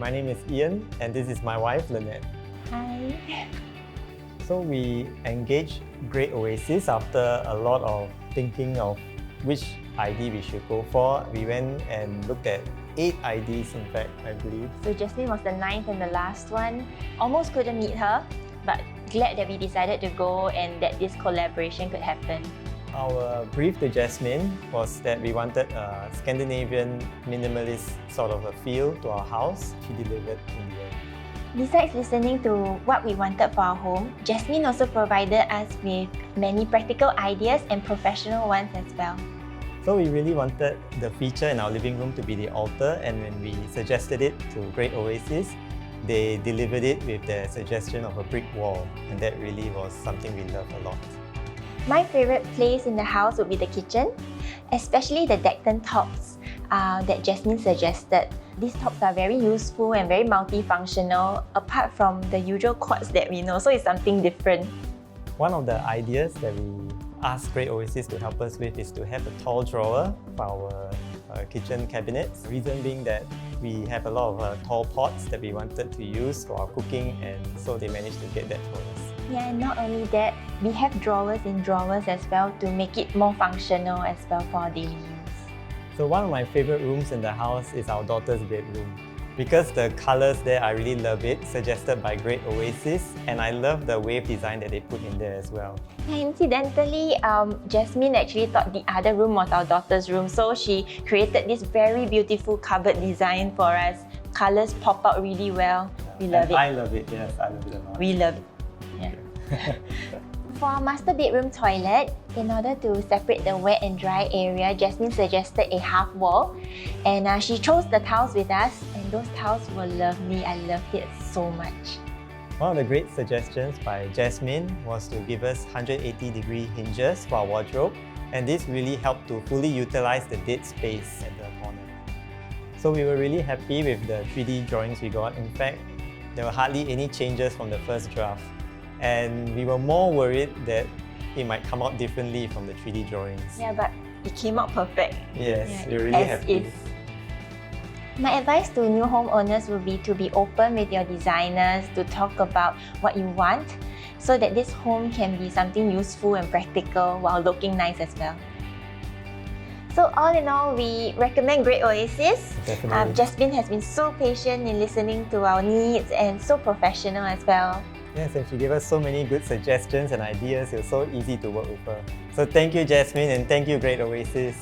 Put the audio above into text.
My name is Ian and this is my wife, Lynette. Hi. So we engaged Great Oasis after a lot of thinking of which ID we should go for. We went and looked at 8 IDs in fact, I believe. So Jasmine was the 9th and the last one. Almost couldn't meet her, but glad that we decided to go and that this collaboration could happen. Our brief to Jasmine was that we wanted a Scandinavian minimalist sort of a feel to our house. She delivered in the end. Besides listening to what we wanted for our home, Jasmine also provided us with many practical ideas and professional ones as well. So we really wanted the feature in our living room to be the altar, and when we suggested it to Great Oasis, they delivered it with their suggestion of a brick wall, and that really was something we loved a lot. My favorite place in the house would be the kitchen, especially the Decton tops that Jasmine suggested. These tops are very useful and very multifunctional, apart from the usual quartz that we know, so it's something different. One of the ideas that we asked Great Oasis to help us with is to have a tall drawer for our kitchen cabinets. Reason being that we have a lot of tall pots that we wanted to use for our cooking, and so they managed to get that for us. Yeah, and not only that, we have drawers in drawers as well to make it more functional as well for our daily use. So one of my favorite rooms in the house is our daughter's bedroom. Because the colours there, I really love it, suggested by Great Oasis, and I love the wave design that they put in there as well. Yeah, incidentally, Jasmine actually thought the other room was our daughter's room, so she created this very beautiful cupboard design for us. Colours pop out really well. We love it. I love it, yes, I love it a lot. We love it. Yeah. For our master bedroom toilet, in order to separate the wet and dry area, Jasmine suggested a half wall, and she chose the tiles with us, and those tiles were lovely. I loved it so much. One of the great suggestions by Jasmine was to give us 180-degree hinges for our wardrobe, and this really helped to fully utilize the dead space at the corner. So we were really happy with the 3D drawings we got. In fact, there were hardly any changes from the first draft, and we were more worried that it might come out differently from the 3D drawings. Yeah, but it came out perfect. Yes, Yeah, we're really as happy. is. My advice to new homeowners will be to be open with your designers, to talk about what you want, so that this home can be something useful and practical while looking nice as well. So all in all, we recommend Great Oasis. Definitely. Jasmine has been so patient in listening to our needs and so professional as well. Yes, and she gave us so many good suggestions and ideas. It was so easy to work with her. So thank you, Jasmine, and thank you, Great Oasis.